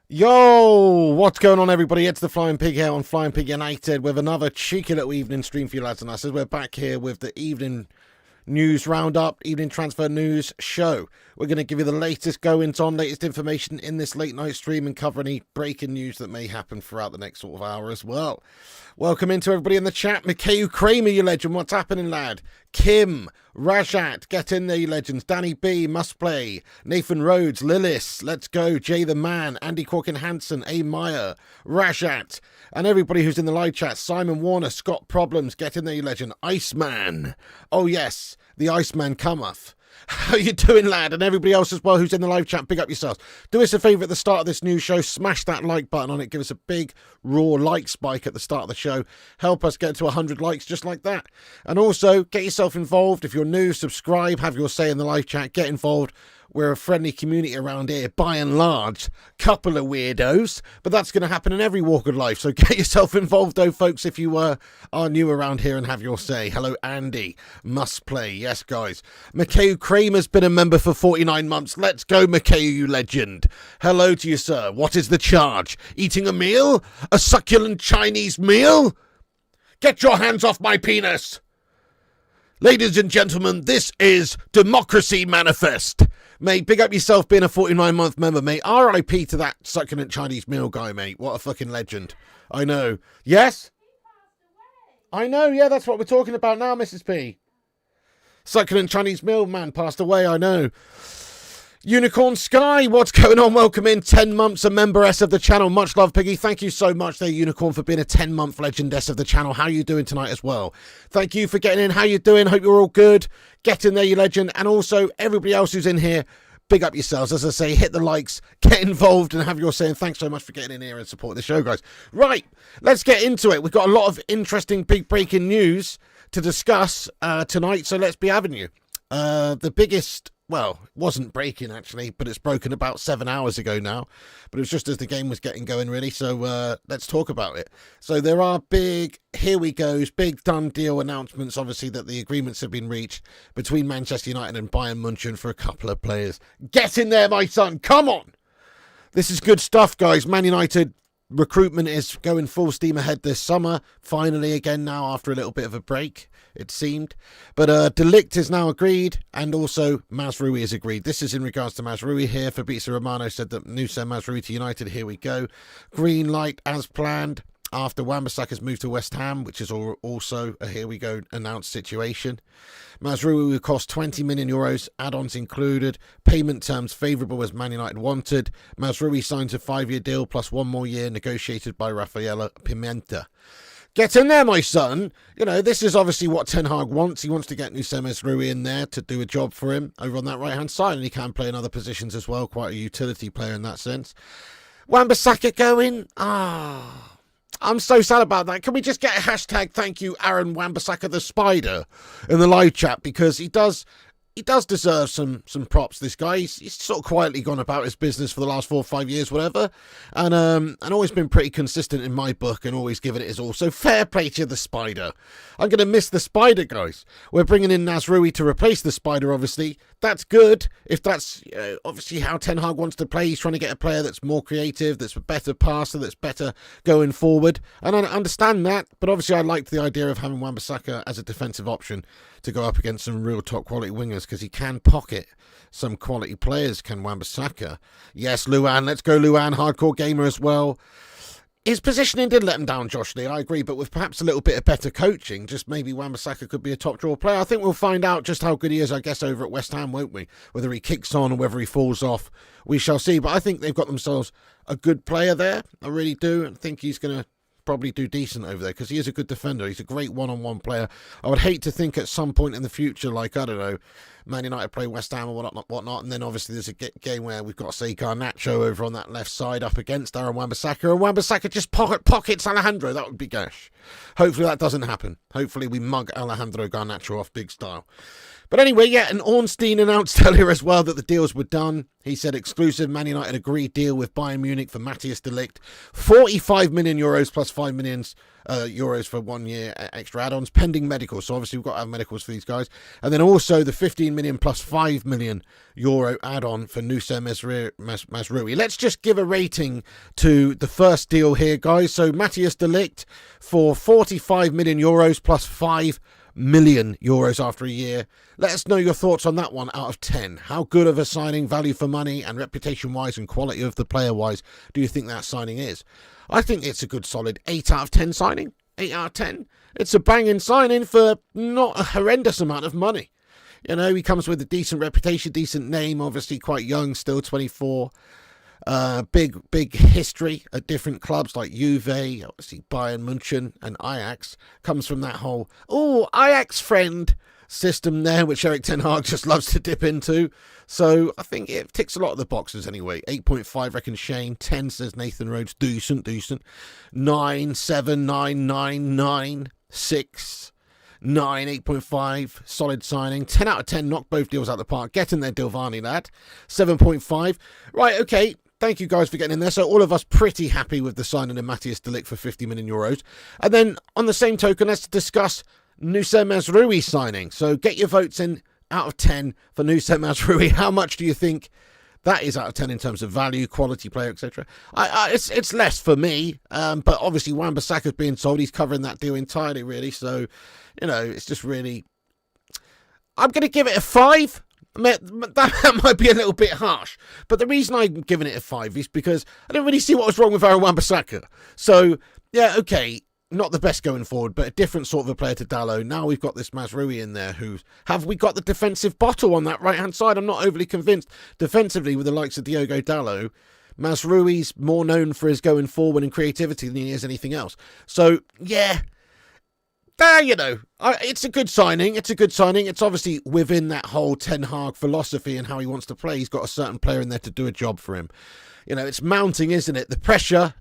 Yo, what's going on, everybody? It's the Flying Pig here on Flying Pig United with another cheeky little evening stream for you lads and lasses. We're back here with the evening news roundup, evening transfer news show. We're going to give you the latest goings on, latest information in this late night stream and cover any breaking news that may happen throughout the next sort of hour as well. Welcome into everybody in the chat. Matthijs Kramer, you legend. What's happening, lad? Kim, Rajat, get in there, you legends. Danny B, must play. Nathan Rhodes, Lillis, let's go. Jay the Man, Andy Corkin Hansen, A. Meyer, Rajat, and everybody who's in the live chat. Simon Warner, Scott Problems, get in there, you legend. Iceman, oh yes, the Iceman cometh. How you doing, lad? And everybody else as well who's in the live chat, big up yourselves. Do us a favour at the start of this new show, smash that like button on it, give us a big raw like spike at the start of the show, help us get to 100 likes just like that. And also get yourself involved. If you're new, subscribe, have your say in the live chat, get involved. We're a friendly community around here, by and large. Couple of weirdos, but that's going to happen in every walk of life. So get yourself involved, though, folks, if you are new around here and have your say. Hello, Andy. Must play. Yes, guys. Matthijs Kramer's been a member for 49 months. Let's go, Matthijs, you legend. Hello to you, sir. What is the charge? Eating a meal? A succulent Chinese meal? Get your hands off my penis. Ladies and gentlemen, this is Democracy Manifest. Mate, big up yourself being a 49-month member, mate. R.I.P. to that succulent Chinese meal guy, mate. What a fucking legend. I know. Yes? I know, yeah, that's what we're talking about now, Mrs. P. Succulent Chinese meal man passed away, I know. Unicorn Sky, what's going on? Welcome in. 10 months a member-ess of the channel. Much love, Piggy. Thank you so much there, Unicorn, for being a 10-month legend-ess of the channel. How you doing tonight as well? Thank you for getting in. How you doing? Hope you're all good. Get in there, you legend. And also, everybody else who's in here, big up yourselves. As I say, hit the likes, get involved, and have your say. And thanks so much for getting in here and supporting the show, guys. Right, let's get into it. We've got a lot of interesting big breaking news to discuss tonight, so let's be having you. The biggest... Well, it wasn't breaking, actually, but it's broken about 7 hours ago now. But it was just as the game was getting going, really. So let's talk about it. So there are big, here we goes, big done deal announcements, obviously, that the agreements have been reached between Manchester United and Bayern Munchen for a couple of players. Get in there, my son. Come on. This is good stuff, guys. Man United recruitment is going full steam ahead this summer. Finally, again now, after a little bit of a break, it seemed. But De Ligt is now agreed, and also Mazraoui is agreed. This is in regards to Mazraoui here. Fabrizio Romano said that Noussair Mazraoui to United. Here we go. Green light as planned after Wan-Bissaka's move to West Ham, which is also a here we go announced situation. Mazraoui will cost 20 million euros, add-ons included, payment terms favourable as Man United wanted. Mazraoui signs a 5-year deal plus 1 more year negotiated by Rafaela Pimenta. Get in there, my son. You know, this is obviously what Ten Hag wants. He wants to get Noussair Mazraoui in there to do a job for him over on that right-hand side, and he can play in other positions as well, quite a utility player in that sense. Wan-Bissaka going? I'm so sad about that. Can we just get a hashtag thank you Aaron Wan-Bissaka the Spider in the live chat, because he does deserve some props, this guy. He's sort of quietly gone about his business for the last 4 or 5 years, whatever, and always been pretty consistent in my book and always given it his all. So fair play to the Spider. I'm going to miss the Spider, guys. We're bringing in Mazraoui to replace the Spider, obviously. That's good. If that's obviously how Ten Hag wants to play, he's trying to get a player that's more creative, that's a better passer, that's better going forward. And I understand that, but obviously I liked the idea of having Wan-Bissaka as a defensive option to go up against some real top quality wingers, because he can pocket some quality players, can Wan-Bissaka. Yes, Luan, let's go Luan, hardcore gamer as well. His positioning did let him down, Josh Lee, I agree, but with perhaps a little bit of better coaching, just maybe Wan-Bissaka could be a top draw player. I think we'll find out just how good he is, I guess, over at West Ham, won't we? Whether he kicks on or whether he falls off, we shall see. But I think they've got themselves a good player there. I really do. I think he's going to probably do decent over there because he is a good defender. He's a great one-on-one player. I would hate to think at some point in the future, like, I don't know, Man United play West Ham or whatnot, and then obviously there's a game where we've got, say, Garnacho over on that left side up against Wan-Bissaka, and Wan-Bissaka just pockets Alejandro. That would be gash. Hopefully that doesn't happen. Hopefully we mug Alejandro Garnacho off big style. But anyway, yeah, and Ornstein announced earlier as well that the deals were done. He said exclusive Man United agreed deal with Bayern Munich for Matthijs de Ligt. 45 million euros plus 5 million euros for 1 year extra add-ons, pending medicals. So obviously we've got to have medicals for these guys. And then also the 15 million plus 5 million euro add-on for Noussair Mazraoui. Let's just give a rating to the first deal here, guys. So Matthijs de Ligt for 45 million euros plus 5 million euros after a year. Let us know your thoughts on that one out of 10. How good of a signing, value for money and reputation wise and quality of the player wise do you think that signing is? I think it's a good solid 8 out of 10 signing. 8 out of 10. It's a banging signing for not a horrendous amount of money. You know, he comes with a decent reputation, decent name, obviously quite young, still 24. Big history at different clubs like Juve, obviously Bayern München and Ajax. Comes from that whole, Ajax friend system there, which Erik ten Hag just loves to dip into. So I think it ticks a lot of the boxes anyway. 8.5 reckons Shane, 10 says Nathan Rhodes, decent. 9, 7, 9, 9, 9, 6, 9, 8.5, solid signing. 10 out of 10, knocked both deals out of the park. Getting there, Dilvani lad. 7.5. Right, okay. Thank you guys for getting in there. So all of us pretty happy with the signing of Matthijs de Ligt for 50 million euros. And then on the same token, let's discuss Noussair Mazraoui signing. So get your votes in out of 10 for Noussair Mazraoui. How much do you think that is out of 10 in terms of value, quality player, etc.? It's less for me, but obviously Wan-Bissaka's being sold. He's covering that deal entirely, really. So, you know, it's just really... I'm going to give it a 5. That might be a little bit harsh, but the reason I'm giving it a 5 is because I don't really see what was wrong with Wan-Bissaka. So, yeah, okay, not the best going forward, but a different sort of a player to Dalot. Now we've got this Mazraoui in there. Have we got the defensive bottle on that right-hand side? I'm not overly convinced. Defensively, with the likes of Diogo Dalot, Mazraoui's more known for his going forward and creativity than he is anything else. So, yeah... you know, it's a good signing. It's obviously within that whole Ten Hag philosophy and how he wants to play. He's got a certain player in there to do a job for him. You know, it's mounting, isn't it? The pressure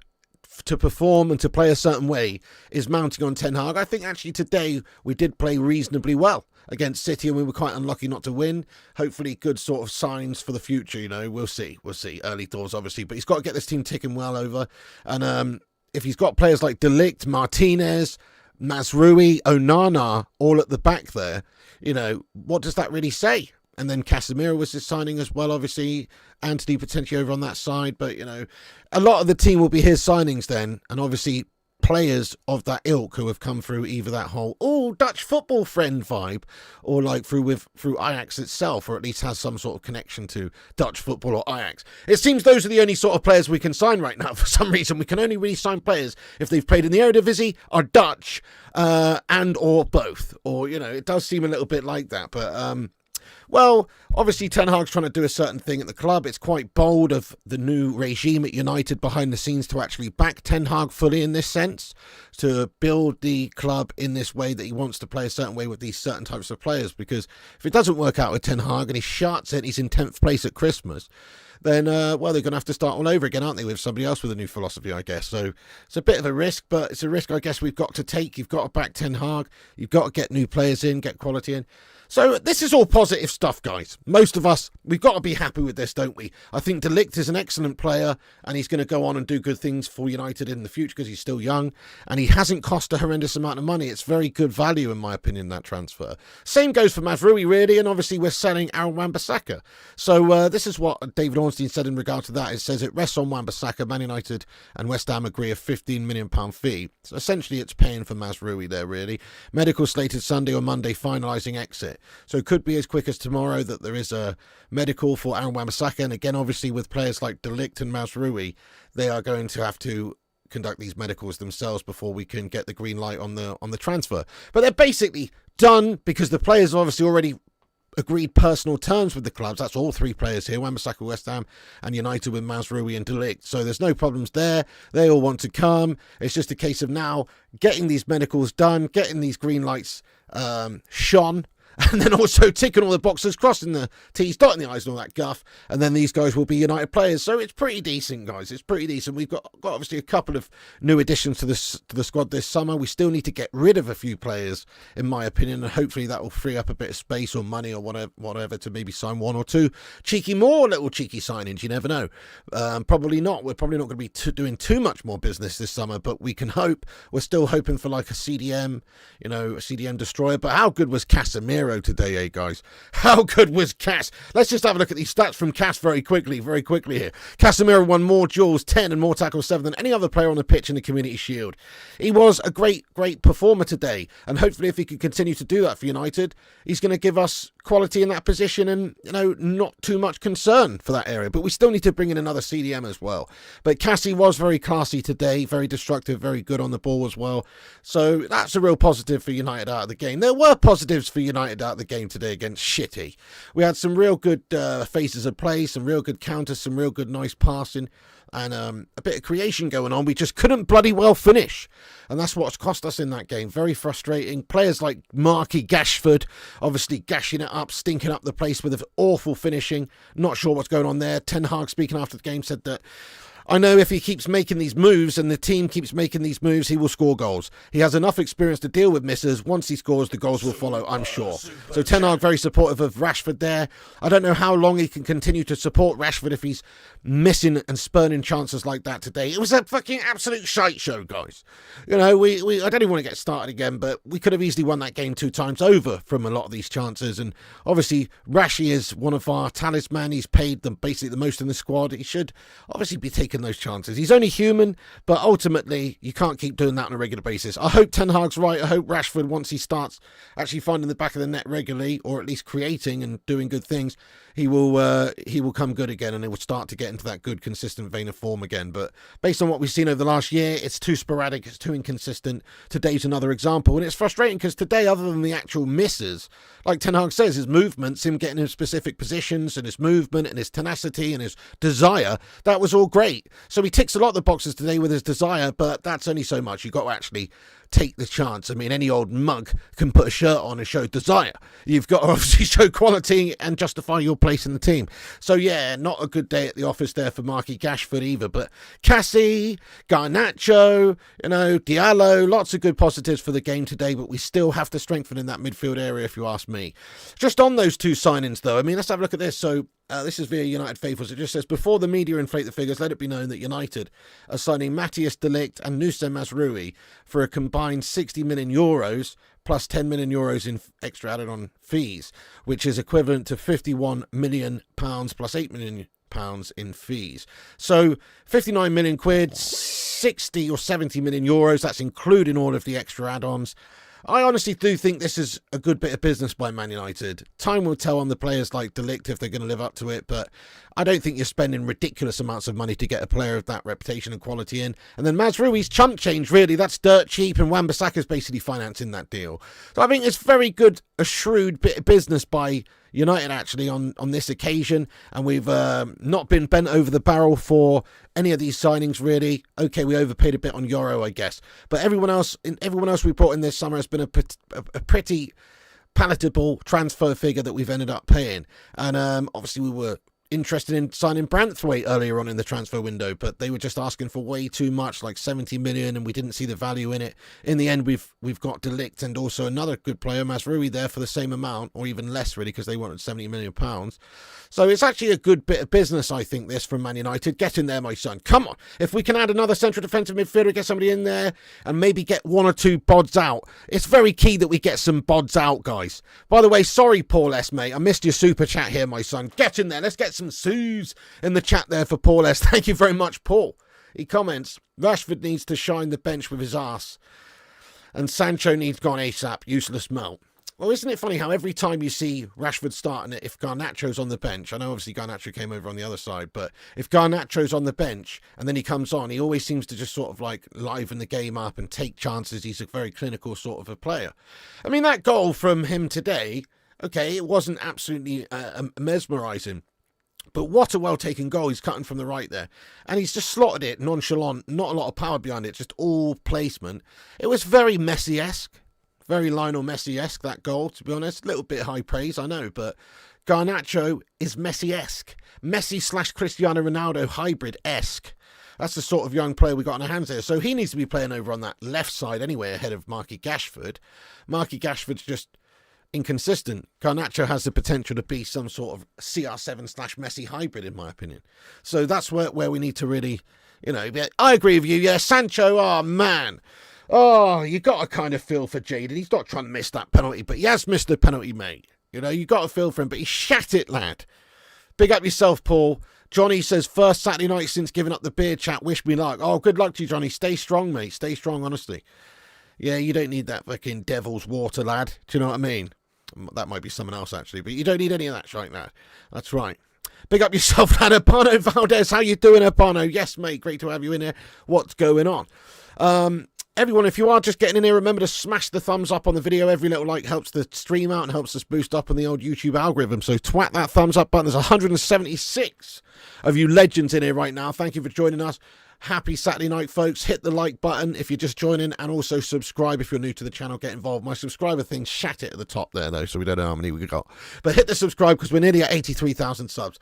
to perform and to play a certain way is mounting on Ten Hag. I think actually today we did play reasonably well against City and we were quite unlucky not to win. Hopefully good sort of signs for the future, you know. We'll see. Early doors, obviously. But he's got to get this team ticking well over. And if he's got players like De Ligt, Martinez... Mazraoui, Onana, all at the back there, you know, what does that really say? And then Casemiro was his signing as well, obviously. Anthony potentially over on that side. But, you know, a lot of the team will be his signings then. And obviously players of that ilk who have come through either that whole, Dutch football friend vibe, or like through Ajax itself, or at least has some sort of connection to Dutch football or Ajax. It seems those are the only sort of players we can sign right now. For some reason, we can only really sign players if they've played in the Eredivisie, are Dutch, and or both. Or, you know, it does seem a little bit like that. But, well, obviously Ten Hag's trying to do a certain thing at the club. It's quite bold of the new regime at United behind the scenes to actually back Ten Hag fully in this sense, to build the club in this way that he wants to play a certain way with these certain types of players. Because if it doesn't work out with Ten Hag and he sharts it, he's in 10th place at Christmas, then, well, they're going to have to start all over again, aren't they, with somebody else with a new philosophy, I guess. So it's a bit of a risk, but it's a risk I guess we've got to take. You've got to back Ten Hag. You've got to get new players in, get quality in. So this is all positive stuff, guys. Most of us, we've got to be happy with this, don't we? I think De Ligt is an excellent player, and he's going to go on and do good things for United in the future because he's still young, and he hasn't cost a horrendous amount of money. It's very good value, in my opinion, that transfer. Same goes for Mazraoui, really, and obviously we're selling Wan-Bissaka. So this is what David Ornstein said in regard to that. It says it rests on Wan-Bissaka. Man United and West Ham agree a £15 million fee. So essentially it's paying for Mazraoui there, really. Medical slated Sunday or Monday, finalising exit. So it could be as quick as tomorrow that there is a medical for Wan-Bissaka. And again, obviously, with players like De Ligt and Mazraoui, they are going to have to conduct these medicals themselves before we can get the green light on the transfer. But they're basically done because the players are obviously already agreed personal terms with the clubs. That's all three players here, Wan-Bissaka, West Ham, and United with Mazraoui and De Ligt. So there's no problems there. They all want to come. It's just a case of now getting these medicals done, getting these green lights shone, and then also ticking all the boxes, crossing the T's, dotting the I's and all that guff, and then these guys will be United players. So it's pretty decent, guys. It's pretty decent. We've got obviously a couple of new additions to the squad this summer. We still need to get rid of a few players, in my opinion, and hopefully that will free up a bit of space or money or whatever to maybe sign one or two little cheeky signings. You never know. Probably not. We're probably not going to be doing too much more business this summer, but we can hope. We're still hoping for like a CDM, a CDM destroyer. But how good was Casemiro today, guys? How good was Cas? Let's just have a look at these stats from Cas very quickly here. Casemiro won more duels, 10, and more tackles, 7 than any other player on the pitch in the Community Shield. He was a great performer today, and hopefully if he can continue to do that for United, he's going to give us quality in that position and, not too much concern for that area. But we still need to bring in another CDM as well. But Cassie was very classy today, very destructive, very good on the ball as well. So that's a real positive for United out of the game. There were positives for United out of the game today against Shitty. We had some real good phases of play, some real good counters, some real good nice passing, and a bit of creation going on. We just couldn't bloody well finish, and that's what's cost us in that game. Very frustrating. Players like Marky Gashford obviously gashing it up, stinking up the place with awful finishing. Not sure what's going on there. Ten Hag, speaking after the game, said that, I know if he keeps making these moves and the team keeps making these moves, he will score goals. He has enough experience to deal with misses. Once he scores, the goals will follow, I'm sure. So Ten Hag very supportive of Rashford there. I don't know how long he can continue to support Rashford if he's missing and spurning chances like that today. It was a fucking absolute shite show, guys. I don't even want to get started again, but we could have easily won that game 2 times over from a lot of these chances. And obviously, Rashi is one of our talisman. He's paid basically the most in the squad. He should obviously be taking those chances. He's only human, but ultimately you can't keep doing that on a regular basis. I hope Ten Hag's right. I hope Rashford, once he starts actually finding the back of the net regularly, or at least creating and doing good things, he will come good again, and it will start to get into that good consistent vein of form again. But based on what we've seen over the last year, it's too sporadic, it's too inconsistent. Today's another example, and it's frustrating because today, other than the actual misses, like Ten Hag says, his movements, him getting in specific positions, and his movement and his tenacity and his desire, that was all great. So he ticks a lot of the boxes today with his desire, but that's only so much. You've got to actually take the chance. I mean, any old mug can put a shirt on and show desire. You've got to obviously show quality and justify your place in the team. So yeah, not a good day at the office there for Marky Gashford either. But Cassie, Garnacho, Diallo, lots of good positives for the game today, but we still have to strengthen in that midfield area, if you ask me. Just on those 2 signings though, I mean, let's have a look at this. So this is via United Faithfuls. It just says, before the media inflate the figures, let it be known that United are signing Matthijs de Ligt and Noussair Mazraoui for a combined 60 million euros plus 10 million euros in extra added on fees, which is equivalent to 51 million pounds plus 8 million pounds in fees. So 59 million quid, 60 or 70 million euros. That's including all of the extra add-ons. I honestly do think this is a good bit of business by Man United. Time will tell on the players like De Ligt if they're going to live up to it, but I don't think you're spending ridiculous amounts of money to get a player of that reputation and quality in. And then Mazraoui's chump change, really, that's dirt cheap, and Wan-Bissaka's basically financing that deal. So I think it's very good, a shrewd bit of business by United actually on this occasion, and we've not been bent over the barrel for any of these signings really. Okay, we overpaid a bit on Euro, I guess, but everyone else we brought in this summer has been a pretty palatable transfer figure that we've ended up paying. And obviously we were interested in signing Branthwaite earlier on in the transfer window, but they were just asking for way too much, like 70 million, and we didn't see the value in it. In the end, we've got De Ligt and also another good player, Mazraoui, there for the same amount, or even less really, because they wanted 70 million pounds. So it's actually a good bit of business, I think, this from Man United. Get in there, my son. Come on. If we can add another central defensive midfielder, get somebody in there, and maybe get 1 or 2 bods out. It's very key that we get some bods out, guys. By the way, sorry, Paul S, mate. I missed your super chat here, my son. Get in there. Let's get some soos in the chat there for Paul S. Thank you very much, Paul. He comments, Rashford needs to shine the bench with his ass, and Sancho needs gone ASAP. Useless melt. Well, isn't it funny how every time you see Rashford starting it, if Garnacho's on the bench, I know obviously Garnacho came over on the other side, but if Garnacho's on the bench and then he comes on, he always seems to just sort of like liven the game up and take chances. He's a very clinical sort of a player. I mean, that goal from him today, Okay, it wasn't absolutely mesmerising. But what a well-taken goal. He's cutting from the right there. And he's just slotted it nonchalant. Not a lot of power behind it, just all placement. It was very Messi-esque. Very Lionel Messi-esque, that goal, to be honest. A little bit high praise, I know. But Garnacho is Messi-esque. Messi/Cristiano Ronaldo hybrid-esque. That's the sort of young player we got on our hands there. So he needs to be playing over on that left side anyway, ahead of Marky Gashford. Marky Gashford's just inconsistent. Garnacho has the potential to be some sort of CR7/Messi hybrid, in my opinion. So that's where we need to really, I agree with you. Yeah, Sancho, oh man. Oh, you got to kind of feel for Jadon. He's not trying to miss that penalty, but he has missed the penalty, mate. You got to feel for him, but he shat it, lad. Big up yourself, Paul. Johnny says, first Saturday night since giving up the beer chat, wish me luck. Oh, good luck to you, Johnny. Stay strong, mate. Stay strong, honestly. Yeah, you don't need that fucking devil's water, lad. Do you know what I mean? That might be someone else, actually, but you don't need any of that shite, lad. That's right. Big up yourself, lad. Apano Valdez, how you doing, Apano? Yes, mate, great to have you in here. What's going on? Everyone, if you are just getting in here, remember to smash the thumbs up on the video. Every little like helps the stream out and helps us boost up on the old YouTube algorithm. So twat that thumbs up button. There's 176 of you legends in here right now. Thank you for joining us. Happy Saturday night, folks. Hit the like button if you're just joining, and also subscribe if you're new to the channel. Get involved. My subscriber thing shat it at the top there, though, so we don't know how many we got. But hit the subscribe because we're nearly at 83,000 subs.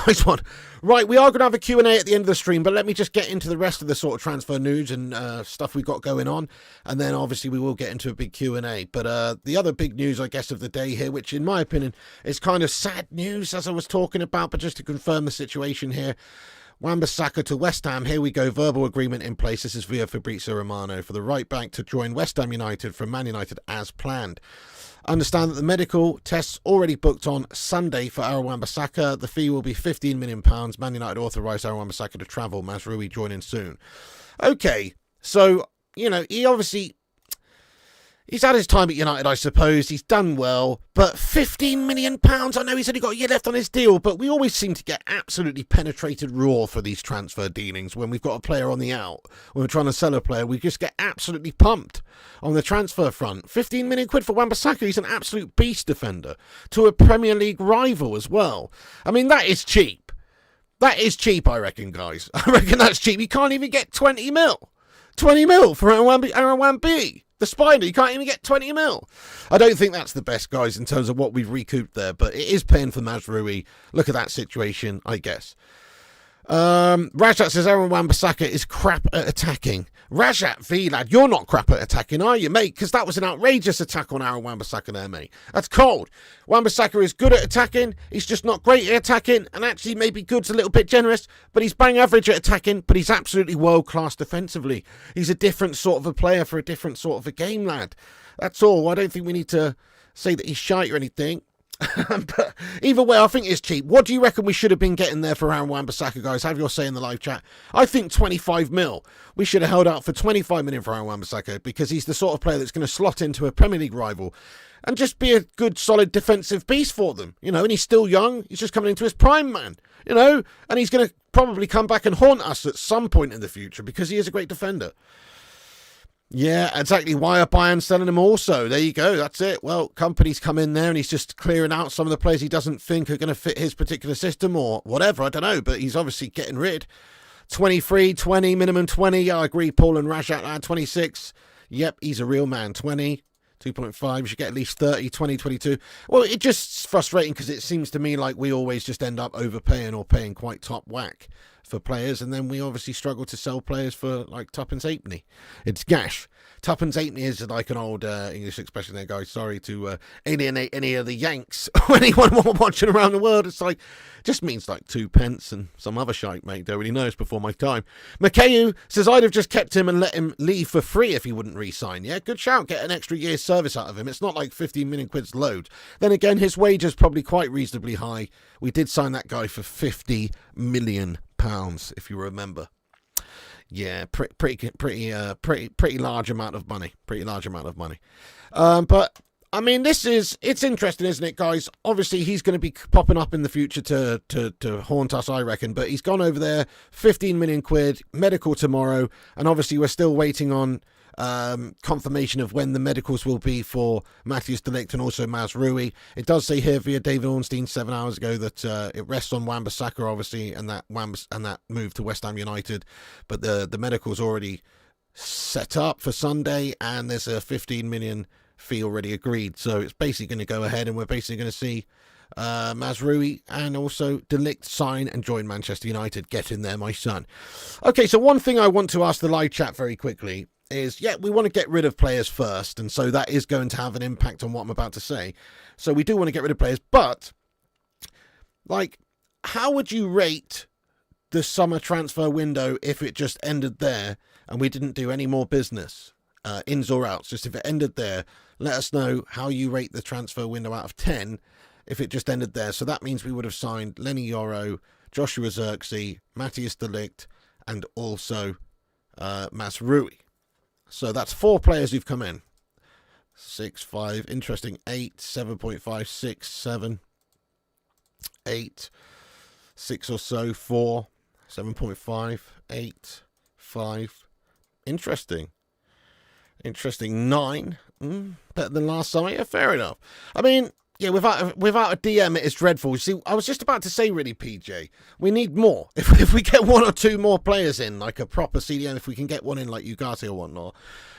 Nice one. Right, we are going to have a Q&A at the end of the stream, but let me just get into the rest of the sort of transfer news and stuff we've got going on, and then obviously we will get into a big Q&A. But the other big news, I guess, of the day here, which in my opinion is kind of sad news, as I was talking about, but just to confirm the situation here, Wan-Bissaka to West Ham. Here we go. Verbal agreement in place. This is via Fabrizio Romano for the right back to join West Ham United from Man United as planned. Understand that the medical tests already booked on Sunday for Aaron Wan-Bissaka. The fee will be £15 million. Man United authorised Aaron Wan-Bissaka to travel. Mazraoui joining soon. Okay, so, he obviously... He's had his time at United, I suppose. He's done well. But £15 million? I know he's only got a year left on his deal, but we always seem to get absolutely penetrated raw for these transfer dealings when we've got a player on the out. When we're trying to sell a player, we just get absolutely pumped on the transfer front. £15 million for Wan-Bissaka. He's an absolute beast defender to a Premier League rival as well. I mean, that is cheap. That is cheap, I reckon, guys. I reckon that's cheap. You can't even get 20 mil. 20 mil for Aaron Wan-B. The Spider, you can't even get 20 mil. I don't think that's the best, guys, in terms of what we've recouped there, but it is paying for Mazraoui. Look at that situation, I guess. Rajat says Aaron Wan-Bissaka is crap at attacking. Rajat V, lad, you're not crap at attacking, are you, mate? Because that was an outrageous attack on Aaron Wan-Bissaka there, mate. That's cold. Wan-Bissaka is good at attacking. He's just not great at attacking, and actually maybe good's a little bit generous, but he's bang average at attacking, but he's absolutely world-class defensively. He's a different sort of a player for a different sort of a game, lad. That's all. I don't think we need to say that he's shite or anything. But either way, I think it's cheap. What do you reckon we should have been getting there for Aaron Wan-Bissaka, guys? Have your say in the live chat. I think 25 mil. We should have held out for 25 million for Aaron Wan-Bissaka because he's the sort of player that's going to slot into a Premier League rival and just be a good, solid defensive beast for them. And he's still young. He's just coming into his prime, man. And he's going to probably come back and haunt us at some point in the future because he is a great defender. Yeah, exactly. Why are Bayern selling him also? There you go. That's it. Well, companies come in there and he's just clearing out some of the players he doesn't think are going to fit his particular system or whatever. I don't know, but he's obviously getting rid. 23, 20, minimum 20. Yeah, I agree. Paul and Rajat, 26. Yep, he's a real man. 20, 2.5. You should get at least 30, 20, 22. Well, it's just frustrating because it seems to me like we always just end up overpaying or paying quite top whack for players, and then we obviously struggle to sell players for like tuppence halfpenny. It's gash. Tuppence halfpenny is like an old English expression there, guys. Sorry to alienate any of the Yanks or anyone watching around the world. It's like, just means like 2 pence and some other shite, mate. Don't really know. It's before my time. Makeu says I'd have just kept him and let him leave for free if he wouldn't re-sign. Yeah, good shout. Get an extra year's service out of him. It's not like 15 million quid's load. Then again, his wage is probably quite reasonably high. We did sign that guy for £50 million, if you remember. Yeah, pretty large amount of money. Pretty large amount of money. But I mean, it's interesting, isn't it, guys? Obviously, he's going to be popping up in the future to haunt us, I reckon. But he's gone over there, 15 million quid, medical tomorrow, and obviously we're still waiting on confirmation of when the medicals will be for Matthijs de Ligt and also Mazraoui. It does say here via David Ornstein 7 hours ago that it rests on Wan-Bissaka, obviously, and that move to West Ham United. But the medical's already set up for Sunday, and there's a 15 million fee already agreed. So it's basically going to go ahead, and we're basically going to see Mazraoui and also De Ligt sign and join Manchester United. Get in there, my son. Okay, so one thing I want to ask the live chat very quickly is, we want to get rid of players first, and so that is going to have an impact on what I'm about to say. So we do want to get rid of players, but, like, how would you rate the summer transfer window if it just ended there and we didn't do any more business, ins or outs? Just if it ended there, let us know how you rate the transfer window out of 10 if it just ended there. So that means we would have signed Leny Yoro, Joshua Zirkzee, Matthijs de Ligt, and also Mazraoui. So that's 4 players who've come in. 6, 5, interesting. 8, 7.5, 6, 7, 8, 6 or so. 4, 7.5, 8, 5. Interesting. 9. Better than last summer. Yeah, fair enough. I mean, yeah, without a DM, it is dreadful. You see, I was just about to say, really, PJ, we need more. If we get 1 or 2 more players in, like a proper CDM, if we can get one in like Ugarte or whatnot,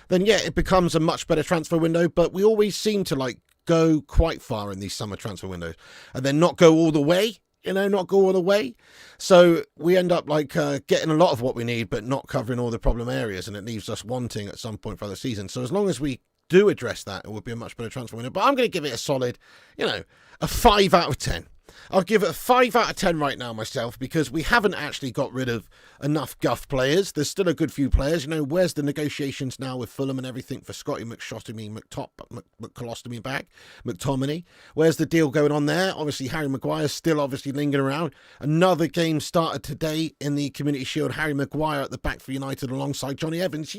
then yeah, it becomes a much better transfer window. But we always seem to like go quite far in these summer transfer windows and then not go all the way. Not go all the way. So we end up like getting a lot of what we need, but not covering all the problem areas, and it leaves us wanting at some point for the season. So as long as we do address that, it would be a much better transfer window. But I'm going to give it a solid, a 5 out of 10. I'll give it a 5 out of 10 right now myself, because we haven't actually got rid of enough guff players. There's still a good few players. Where's the negotiations now with Fulham and everything for Scotty McColostomy back, McTominay? Where's the deal going on there? Obviously, Harry Maguire's still obviously lingering around. Another game started today in the Community Shield. Harry Maguire at the back for United alongside Johnny Evans.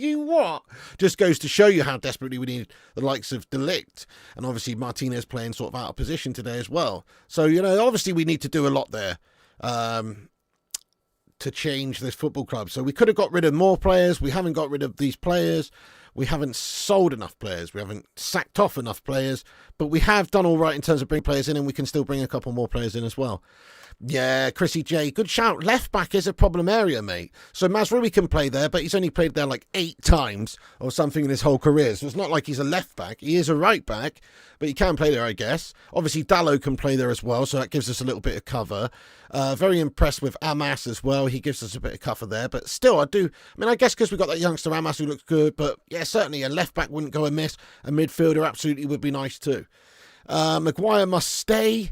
Just goes to show you how desperately we need the likes of De Ligt. And obviously, Martinez playing sort of out of position today as well. So, obviously we need to do a lot there to change this football club. So we could have got rid of more players. We haven't got rid of these players. We haven't sold enough players. We haven't sacked off enough players. But we have done all right in terms of bringing players in, and we can still bring a couple more players in as well. Yeah, Chrissy J, good shout. Left back is a problem area, mate. So Mazraoui can play there, but he's only played there like 8 times or something in his whole career. So it's not like he's a left back. He is a right back, but he can play there, I guess. Obviously, Dallo can play there as well, so that gives us a little bit of cover. Very impressed with Amas as well. He gives us a bit of cover there, but still, I guess because we've got that youngster Amas who looks good, but yeah, certainly a left back wouldn't go amiss. A midfielder absolutely would be nice too. Maguire must stay.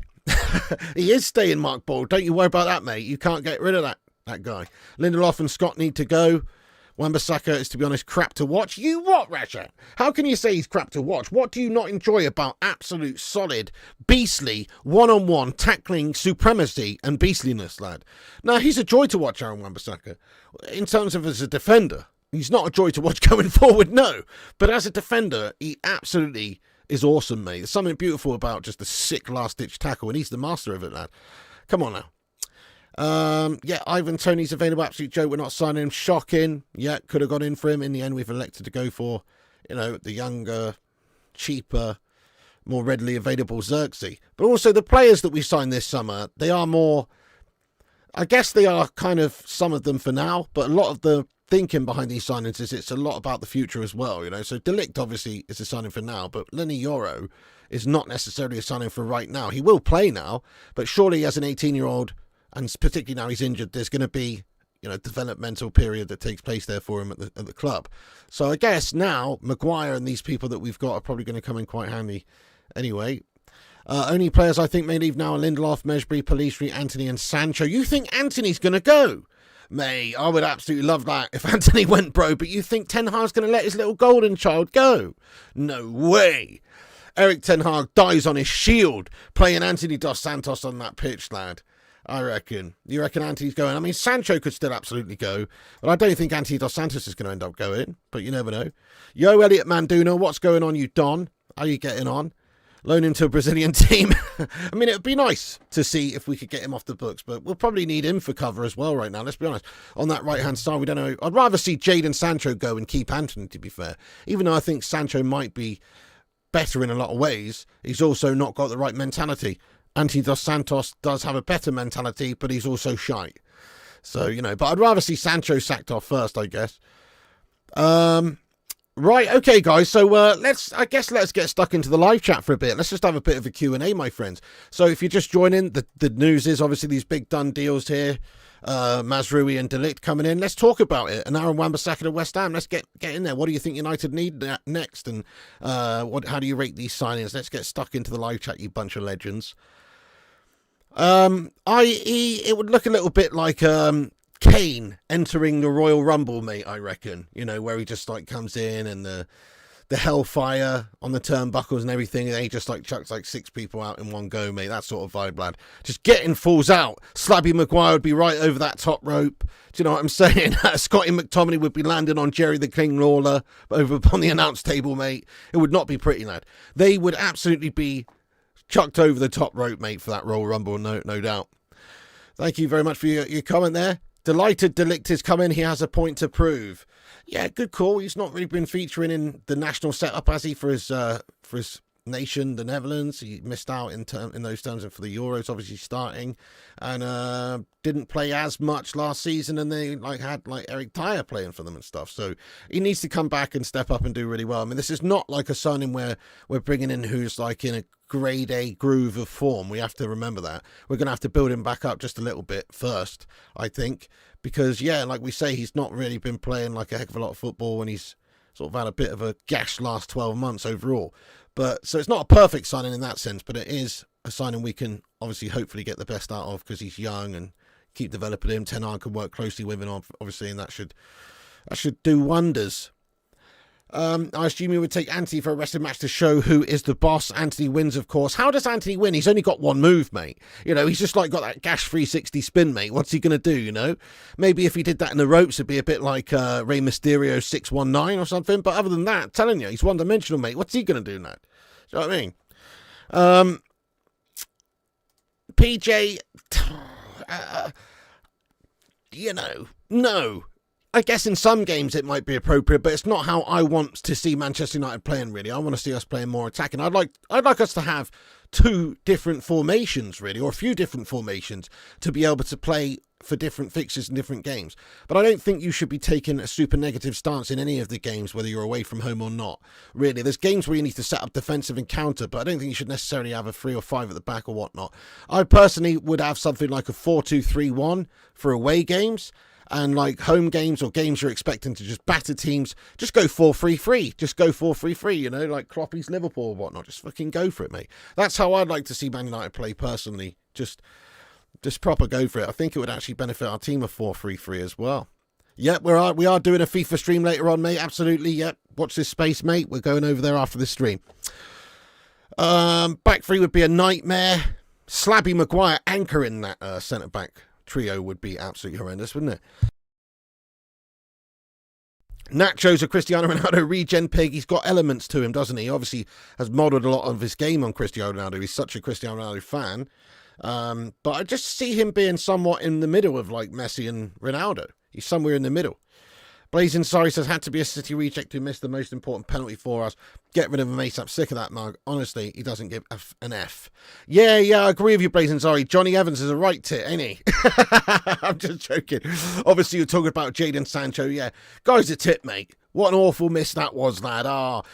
He is staying, Mark Ball. Don't you worry about that, mate. You can't get rid of that guy. Lindelof and Scott need to go. Wan-Bissaka is, to be honest, crap to watch. You what, Rasha? How can you say he's crap to watch? What do you not enjoy about absolute, solid, beastly, one-on-one tackling supremacy and beastliness, lad? Now, he's a joy to watch, Aaron Wan-Bissaka. In terms of as a defender, he's not a joy to watch going forward, no. But as a defender, he absolutely is awesome, mate. There's something beautiful about just the sick last-ditch tackle, and he's the master of it, lad. Come on now. Ivan Toney's available. Absolute joke. We're not signing him. Shocking. Yeah, could have gone in for him. In the end, we've elected to go for, the younger, cheaper, more readily available Zirkzee. But also the players that we signed this summer, they are more, I guess they are kind of some of them for now, but a lot of the thinking behind these signings is it's a lot about the future as well, So De Ligt obviously is a signing for now, but Leny Yoro is not necessarily a signing for right now. He will play now, but surely as an 18-year-old, and particularly now he's injured, there's going to be, developmental period that takes place there for him at the club. So I guess now Maguire and these people that we've got are probably going to come in quite handy anyway. Only players I think may leave now are Lindelof, Mesbury, Pellistri, Anthony and Sancho. You think Anthony's going to go? Mate, I would absolutely love that if Anthony went, bro, but you think Ten Hag's going to let his little golden child go? No way. Eric Ten Hag dies on his shield playing Anthony Dos Santos on that pitch, lad. I reckon. You reckon Anthony's going? I mean, Sancho could still absolutely go, but I don't think Anthony Dos Santos is going to end up going, but you never know. Yo, Elliot Manduna, what's going on, you Don? How are you getting on? Loan him to a Brazilian team. I mean, it would be nice to see if we could get him off the books, but we'll probably need him for cover as well right now. Let's be honest. On that right-hand side, we don't know. I'd rather see Jadon Sancho go and keep Antony, to be fair. Even though I think Sancho might be better in a lot of ways, he's also not got the right mentality. Antony dos Santos does have a better mentality, but he's also shy. So, you know, but I'd rather see Sancho sacked off first, I guess. Right, okay, guys, so let's get stuck into the live chat for a bit. Let's just have a bit of a Q&A, my friends. So if you're just joining, the news is obviously these big done deals here. Mazraoui and De Ligt coming in. Let's talk about it. And Aaron Wan-Bissaka to West Ham. Let's get in there. What do you think United need next? And how do you rate these signings? Let's get stuck into the live chat, you bunch of legends. It would look a little bit like Kane entering the Royal Rumble, mate, I reckon. You know, where he just like comes in and the hellfire on the turnbuckles and everything, and he just like chucks like 6 people out in one go, mate. That sort of vibe, lad. Just getting falls out. Slabby Maguire would be right over that top rope. Do you know what I'm saying? Scotty McTominay would be landing on Jerry the King Lawler over upon the announce table, mate. It would not be pretty, lad. They would absolutely be chucked over the top rope, mate, for that Royal Rumble, no doubt. Thank you very much for your comment there. Delighted De Ligt is coming. He has a point to prove. Yeah, good call. He's not really been featuring in the national setup, has he, for his nation, the Netherlands. He missed out in those terms, and for the Euros, obviously starting, and didn't play as much last season. And they had Eric Dyer playing for them and stuff. So he needs to come back and step up and do really well. I mean, this is not like a signing where we're bringing in who's like in a grade A groove of form. We have to remember that. We're going to have to build him back up just a little bit first, I think, because, yeah, like we say, he's not really been playing like a heck of a lot of football, and he's sort of had a bit of a gash last 12 months overall. But so it's not a perfect signing in that sense, but it is a signing we can obviously hopefully get the best out of because he's young and keep developing him. Ten Hag can work closely with him, obviously, and that should do wonders. I assume you would take Antony for a wrestling match to show who is the boss. Antony wins, of course. How does Antony win? He's only got one move, mate. You know, he's just like got that gash 360 spin, mate. What's he going to do, you know? Maybe if he did that in the ropes, it'd be a bit like Rey Mysterio 619 or something. But other than that, telling you, he's one-dimensional, mate. What's he going to do now? Do you know what I mean? PJ, you know, no. I guess in some games it might be appropriate, but it's not how I want to see Manchester United playing, really. I want to see us playing more attacking. I'd like us to have 2 different formations, really, or a few different formations to be able to play for different fixtures in different games. But I don't think you should be taking a super negative stance in any of the games, whether you're away from home or not. Really, there's games where you need to set up defensive and counter, but I don't think you should necessarily have a 3 or 5 at the back or whatnot. I personally would have something like a 4-2-3-1 for away games. And like home games or games you're expecting to just batter teams, just go 4-3-3. Just go 4-3-3, you know, like Kloppy's Liverpool or whatnot. Just fucking go for it, mate. That's how I'd like to see Man United play personally. Just proper go for it. I think it would actually benefit our team of 4-3-3 as well. Yep, we are doing a FIFA stream later on, mate. Absolutely, yep. Watch this space, mate. We're going over there after the stream. Back 3 would be a nightmare. Slabby Maguire anchoring that centre-back trio would be absolutely horrendous, wouldn't it? Nacho's a Cristiano Ronaldo regen pig. He's got elements to him, doesn't he? Obviously has modelled a lot of his game on Cristiano Ronaldo. He's such a Cristiano Ronaldo fan. But I just see him being somewhat in the middle of like Messi and Ronaldo. He's somewhere in the middle. Blazing Sorry says, had to be a City reject who missed the most important penalty for us. Get rid of him ASAP. Sick of that mug. Honestly, he doesn't give an F. Yeah, I agree with you, Blazing Sorry. Johnny Evans is a right tit, ain't he? I'm just joking. Obviously, you're talking about Jadon Sancho. Yeah, guy's a tit, mate. What an awful miss that was, lad.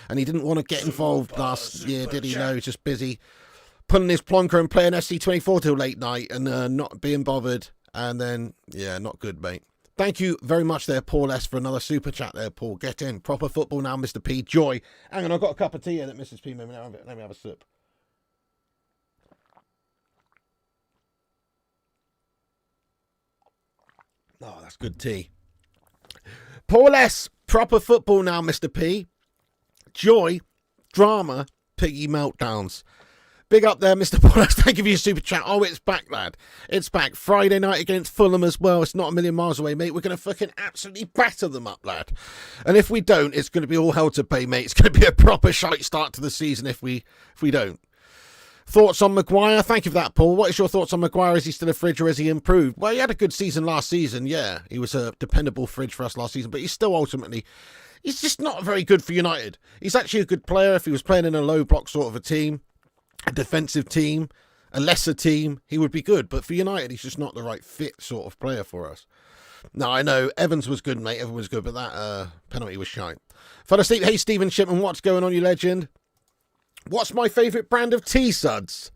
And he didn't want to get involved last year, did he? No, he's just busy pulling his plonker and playing SC24 till late night and not being bothered. And then, yeah, not good, mate. Thank you very much there, Paul S., for another super chat there, Paul. Get in. Proper football now, Mr. P. Joy. Hang on, I've got a cup of tea here that Mrs. P made me. Let me have a sip. Oh, that's good tea. Paul S., proper football now, Mr. P. Joy, drama, piggy meltdowns. Big up there, Mr. Paul S. Thank you for your super chat. Oh, it's back, lad. It's back. Friday night against Fulham as well. It's not a million miles away, mate. We're going to fucking absolutely batter them up, lad. And if we don't, it's going to be all hell to pay, mate. It's going to be a proper shite start to the season if we don't. Thoughts on Maguire? Thank you for that, Paul. What is your thoughts on Maguire? Is he still a fridge or has he improved? Well, he had a good season last season, yeah. He was a dependable fridge for us last season, but he's still ultimately... He's just not very good for United. He's actually a good player if he was playing in a low block sort of a team, a defensive team, a lesser team, he would be good. But for United, he's just not the right fit sort of player for us. Now, I know Evans was good, mate. Evans was good, but that penalty was shite. Fell asleep. Hey, Stephen Shipman, what's going on, you legend? What's my favourite brand of tea, Suds?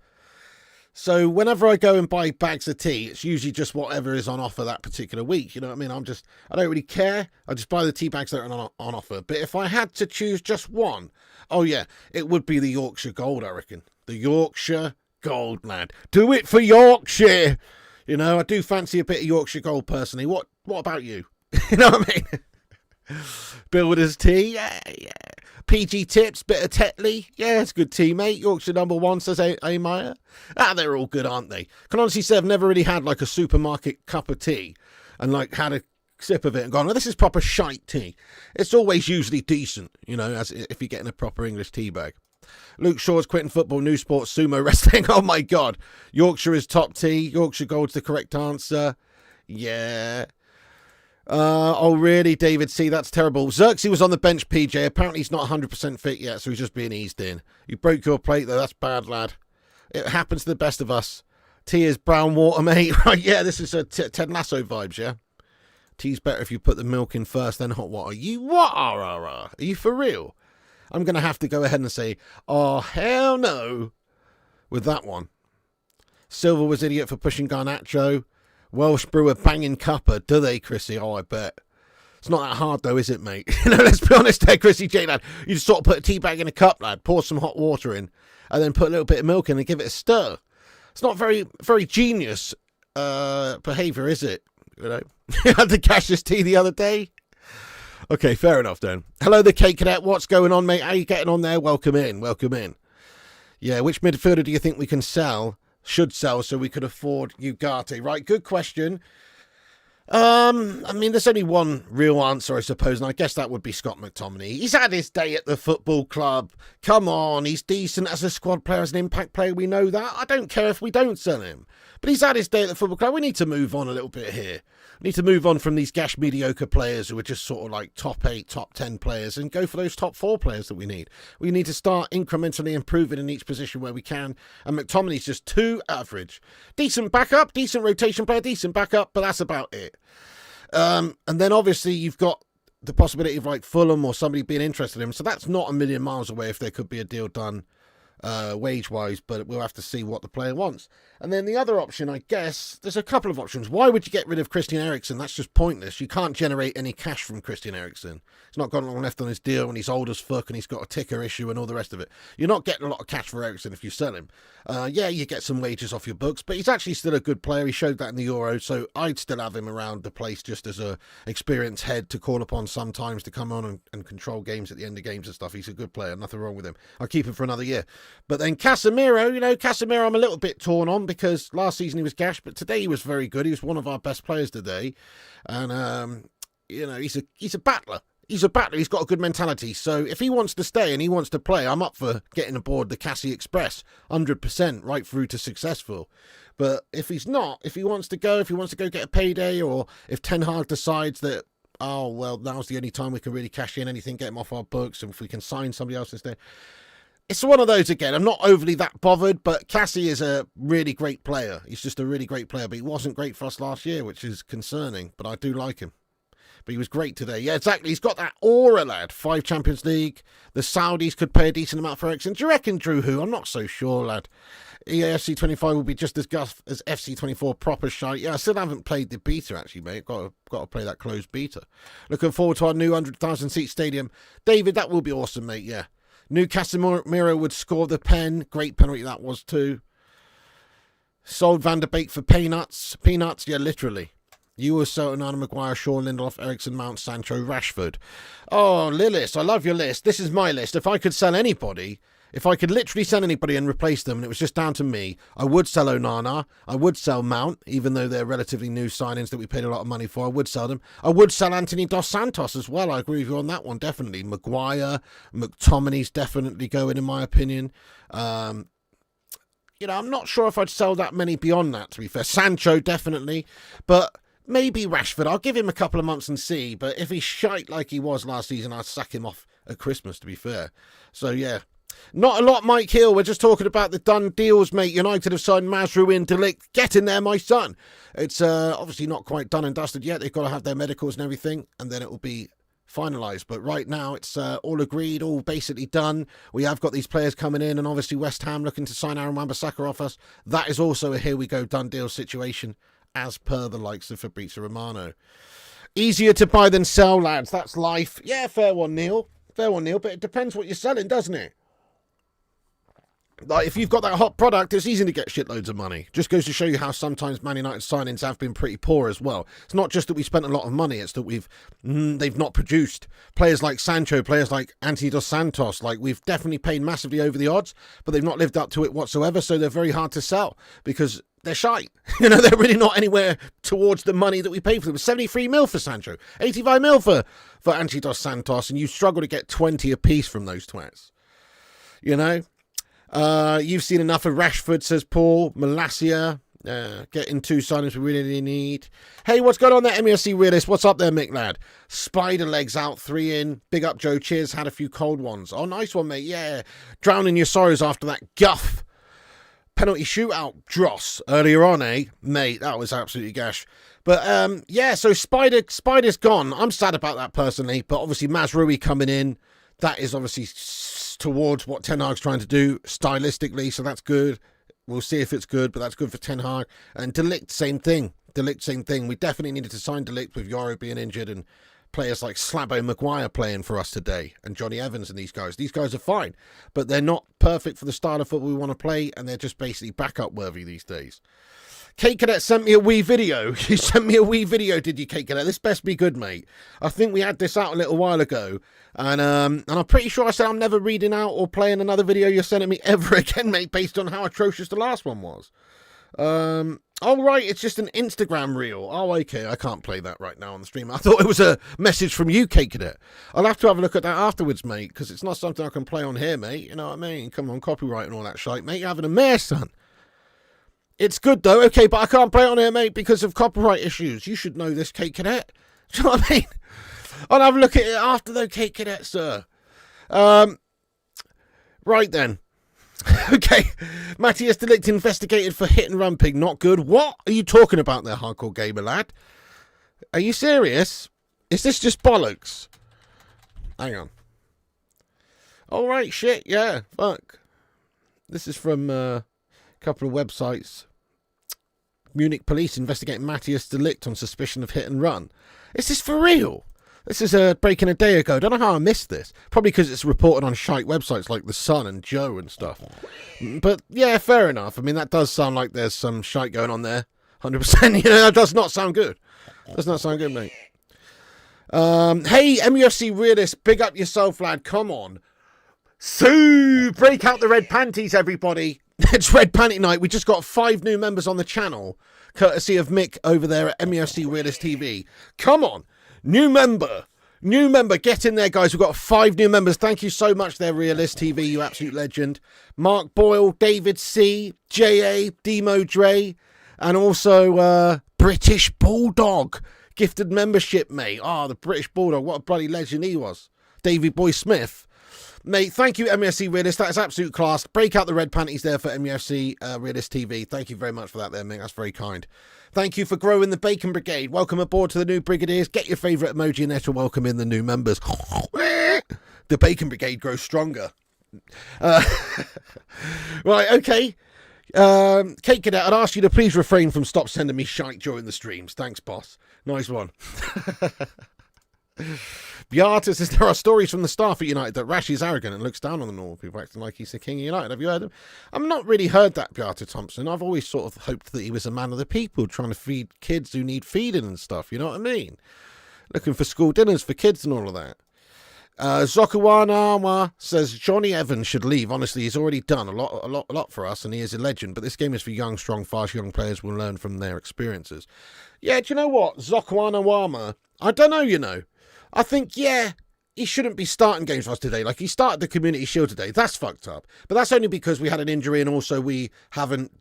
So whenever I go and buy bags of tea, it's usually just whatever is on offer that particular week. You know what I mean? I don't really care. I just buy the tea bags that are on offer. But if I had to choose just one, oh yeah, it would be the Yorkshire Gold, I reckon. The Yorkshire Gold, lad. Do it for Yorkshire. You know, I do fancy a bit of Yorkshire Gold personally. What about you? You know what I mean? Builder's tea, yeah. PG Tips, bit of Tetley. Yeah, it's good tea, mate. Yorkshire #1, says A. Meyer. They're all good, aren't they? Can honestly say I've never really had like a supermarket cup of tea and like had a sip of it and gone, oh, this is proper shite tea. It's always usually decent, you know, as if you're getting a proper English tea bag. Luke Shaw's quitting football, new sports, sumo wrestling. Oh my God. Yorkshire is top tea. Yorkshire Gold's the correct answer. Yeah. Oh, really, David C? That's terrible. Xerxes was on the bench, PJ. Apparently he's not 100% fit yet, so he's just being eased in. You broke your plate, though. That's bad, lad. It happens to the best of us. Tea is brown water, mate. Right, yeah, this is Ted Lasso vibes, yeah? Tea's better if you put the milk in first, then hot water. Are you for real? I'm going to have to go ahead and say, oh, hell no, with that one. Silver was idiot for pushing Garnacho. Welsh brewer banging cuppa, do they, Chrissy? Oh, I bet. It's not that hard, though, is it, mate? You know, let's be honest there, Chrissy J, lad. You just sort of put a tea bag in a cup, lad, pour some hot water in, and then put a little bit of milk in and give it a stir. It's not very, very genius behaviour, is it? You know, you had to cash this tea the other day. Okay, fair enough, then. Hello, the Cake Cadet. What's going on, mate? How you getting on there? Welcome in. Welcome in. Yeah, which midfielder do you think we can sell? Should sell so we could afford Ugarte, right? Good question. I mean, there's only one real answer, I suppose, and I guess that would be Scott McTominay. He's had his day at the football club. Come on, he's decent as a squad player, as an impact player. We know that. I don't care if we don't sell him. But he's had his day at the football club. We need to move on a little bit here. We need to move on from these gash mediocre players who are just sort of like top 8, top 10 players and go for those top 4 players that we need. We need to start incrementally improving in each position where we can. And McTominay's just too average. Decent backup, decent rotation player, decent backup, but that's about it. And then obviously you've got the possibility of like Fulham or somebody being interested in him. So that's not a million miles away if there could be a deal done wage-wise, but we'll have to see what the player wants. And then the other option, I guess, there's a couple of options. Why would you get rid of Christian Eriksen? That's just pointless. You can't generate any cash from Christian Eriksen. He's not got long left on his deal and he's old as fuck and he's got a ticker issue and all the rest of it. You're not getting a lot of cash for Eriksen if you sell him. Yeah, you get some wages off your books, but he's actually still a good player. He showed that in the Euro, so I'd still have him around the place just as a experienced head to call upon sometimes to come on and control games at the end of games and stuff. He's a good player, nothing wrong with him. I'll keep him for another year. But then Casemiro, I'm a little bit torn on because last season he was gash, but today he was very good. He was one of our best players today. And, he's a battler. He's a battler. He's got a good mentality. So if he wants to stay and he wants to play, I'm up for getting aboard the Cassie Express 100% right through to successful. But if he's not, if he wants to go get a payday, or if Ten Hag decides that, oh, well, now's the only time we can really cash in anything, get him off our books, and if we can sign somebody else instead. It's one of those again. I'm not overly that bothered, but Cassie is a really great player. He's just a really great player, but he wasn't great for us last year, which is concerning, but I do like him. But he was great today. Yeah, exactly. He's got that aura, lad. 5 Champions League. The Saudis could pay a decent amount for Eriksen. Do you reckon, Drew Who? I'm not so sure, lad. EAFC 25 will be just as guff as FC 24 proper shite. Yeah, I still haven't played the beta, actually, mate. Got to play that closed beta. Looking forward to our new 100,000 seat stadium. David, that will be awesome, mate, yeah. New Casemiro would score the pen. Great penalty that was too. Sold Van der Beek for peanuts. Peanuts, yeah, literally. You were Onana, Maguire, Shaw, Lindelof, Eriksen, Mount, Sancho, Rashford. Oh, Lillis, I love your list. This is my list. If I could sell anybody, if I could literally sell anybody and replace them, and it was just down to me, I would sell Onana. I would sell Mount, even though they're relatively new signings that we paid a lot of money for. I would sell them. I would sell Anthony Dos Santos as well. I agree with you on that one, definitely. Maguire, McTominay's definitely going, in my opinion. you know, I'm not sure if I'd sell that many beyond that, to be fair. Sancho, definitely. But maybe Rashford. I'll give him a couple of months and see. But if he's shite like he was last season, I'd sack him off at Christmas, to be fair. So, yeah. Not a lot, Mike Hill. We're just talking about the done deals, mate. United have signed Mazraoui and De Ligt. Get in there, my son. It's obviously not quite done and dusted yet. They've got to have their medicals and everything, and then it will be finalised. But right now, it's all agreed, all basically done. We have got these players coming in, and obviously West Ham looking to sign Wan-Bissaka off us. That is also a here we go done deal situation, as per the likes of Fabrizio Romano. Easier to buy than sell, lads. That's life. Yeah, fair one, Neil. Fair one, Neil. But it depends what you're selling, doesn't it? Like, if you've got that hot product, it's easy to get shitloads of money. Just goes to show you how sometimes Man United signings have been pretty poor as well. It's not just that we spent a lot of money, it's that they've not produced. Players like Sancho, players like Anthony Dos Santos, like, we've definitely paid massively over the odds, but they've not lived up to it whatsoever, so they're very hard to sell because they're shite. You know, they're really not anywhere towards the money that we paid for them. 73 mil for Sancho, 85 mil for Anthony Dos Santos, and you struggle to get 20 apiece from those twats. You know? You've seen enough of Rashford, says Paul. Malacia, getting 2 signings we really need. Hey, what's going on there, MUFC Realist? What's up there, Mick lad? Spider legs out, 3 in. Big up, Joe. Cheers. Had a few cold ones. Oh, nice one, mate. Yeah. Drowning your sorrows after that guff penalty shootout dross earlier on, eh? Mate, that was absolutely gash. But, yeah, so Spider's gone. I'm sad about that personally, but obviously Mazraoui coming in, that is obviously towards what Ten Hag's trying to do stylistically, so that's good. We'll see if it's good, but that's good for Ten Hag. And De Ligt, same thing. We definitely needed to sign De Ligt with Yoro being injured and players like Slabo Maguire playing for us today and Johnny Evans and these guys. These guys are fine, but they're not perfect for the style of football we want to play, and they're just basically backup worthy these days. Kate Cadet sent me a wee video. You sent me a wee video, did you, Kate Cadet? This best be good, mate. I think we had this out a little while ago. And I'm pretty sure I said I'm never reading out or playing another video you're sending me ever again, mate, based on how atrocious the last one was. Oh, right, it's just an Instagram reel. Oh, okay, I can't play that right now on the stream. I thought it was a message from you, Kate Cadet. I'll have to have a look at that afterwards, mate, because it's not something I can play on here, mate. You know what I mean? Come on, copyright and all that shite, mate. You're having a mare, son. It's good, though. Okay, but I can't play it on here, mate, because of copyright issues. You should know this, Kate Cadet. Do you know what I mean? I'll have a look at it after, though, Kate Cadet, sir. Right, then. Okay. Matthijs de Ligt investigated for hit and run pig. Not good. What are you talking about there, hardcore gamer lad? Are you serious? Is this just bollocks? Hang on. All right, shit, yeah, fuck. This is from a couple of websites. Munich police investigating Matthijs de Ligt on suspicion of hit and run. Is this for real? This is breaking a day ago. Don't know how I missed this. Probably because it's reported on shite websites like The Sun and Joe and stuff. But yeah, fair enough. I mean, that does sound like there's some shite going on there. 100%. You know, that does not sound good. Does not sound good, mate. Hey, MUFC Realist, big up yourself, lad. Come on. So, break out the red panties, everybody. It's Red Panty Night. We just got 5 new members on the channel, courtesy of Mick over there at MUFC Realist TV. Come on. New member, get in there, guys. We've got 5 new members. Thank you so much there, Realist TV, you absolute legend. Mark Boyle, David C, J.A, Demo Dre, and also British Bulldog. Gifted membership, mate. The British Bulldog, what a bloody legend he was. Davey Boy Smith. Mate, thank you, MUFC Realist. That is absolute class. Break out the red panties there for MUFC Realist TV. Thank you very much for that there, mate. That's very kind. Thank you for growing the Bacon Brigade. Welcome aboard to the new Brigadiers. Get your favourite emoji in there to welcome in the new members. The Bacon Brigade grows stronger. Right, okay. Kate Cadet, I'd ask you to please refrain from stop sending me shite during the streams. Thanks, boss. Nice one. Beata says there are stories from the staff at United that Rashi is arrogant and looks down on the normal people, acting like he's the king of United. Have you heard him? I've not really heard that, Beata Thompson. I've always sort of hoped that he was a man of the people, trying to feed kids who need feeding and stuff. You know what I mean? Looking for school dinners for kids and all of that. Zokawanama says Johnny Evans should leave. Honestly, he's already done a lot for us, and he is a legend. But this game is for young, strong, fast young players who will learn from their experiences. Yeah, do you know what? Zokawanawama, I don't know, you know. I think, yeah, he shouldn't be starting games for us today. Like, he started the Community Shield today. That's fucked up. But that's only because we had an injury and also we haven't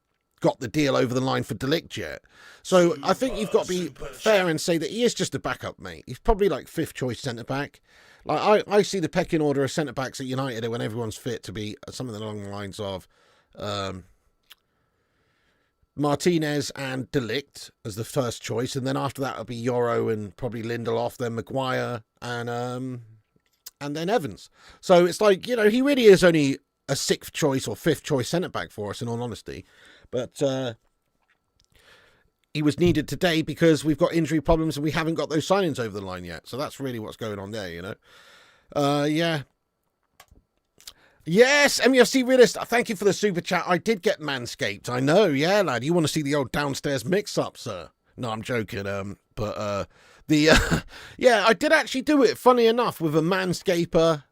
got the deal over the line for De Ligt yet. So I think you've got to be fair and say that he is just a backup, mate. He's probably like 5th choice centre-back. Like, I see the pecking order of centre-backs at United when everyone's fit to be something along the lines of Martinez and De Ligt as the first choice, and then after that it'll be Yoro and probably Lindelof, then Maguire, and then Evans. So it's like, you know, he really is only a 6th choice or 5th choice centre-back for us, in all honesty. But he was needed today because we've got injury problems and we haven't got those signings over the line yet. So that's really what's going on there, you know. Yeah. Yes, MUFC Realist, thank you for the super chat. I did get manscaped. I know, yeah, lad. You want to see the old downstairs mix-up, sir? No, I'm joking. Yeah, I did actually do it, funny enough, with a Manscaper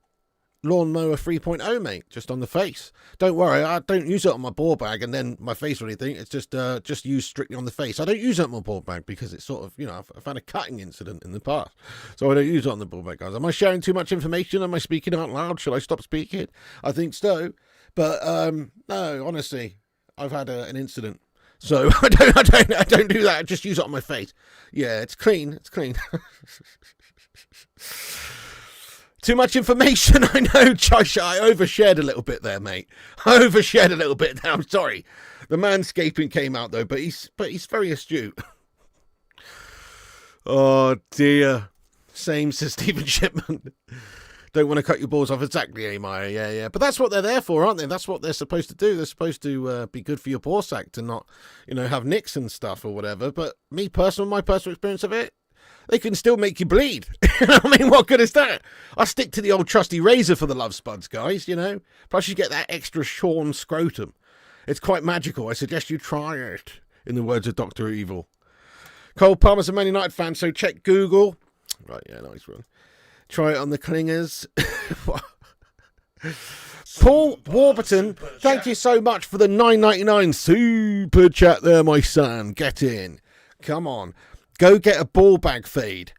Lawnmower 3.0, mate, just on the face. Don't worry, I don't use it on my ball bag and then my face or anything. It's just used strictly on the face. I don't use it on my ball bag because it's sort of, you know, I've had a cutting incident in the past, so I don't use it on the ball bag, guys. Am I sharing too much information? Am I speaking out loud? Should I stop speaking? I think so, but no, honestly, I've had an incident, so I don't do that. I just use it on my face. Yeah, it's clean. It's clean. Too much information, I know, Josh. I overshared a little bit there, mate. I overshared a little bit there. I'm sorry. The manscaping came out though, but he's very astute. Oh dear. Same, says Stephen Shipman. Don't want to cut your balls off. Exactly, Amaya. Yeah. But that's what they're there for, aren't they? That's what they're supposed to do. They're supposed to be good for your ball sack, to not, you know, have nicks and stuff or whatever. But my personal experience of it, they can still make you bleed. I mean, what good is that? I stick to the old trusty razor for the love spuds, guys, you know. Plus you get that extra shorn scrotum. It's quite magical. I suggest you try it, in the words of Dr. Evil. Cole Palmer's a Man United fan, so check Google. Right, yeah, nice one. Try it on the clingers. Paul Warburton, thank you so much for the $9.99 super chat there, my son. Get in. Come on. Go get a ball bag fade.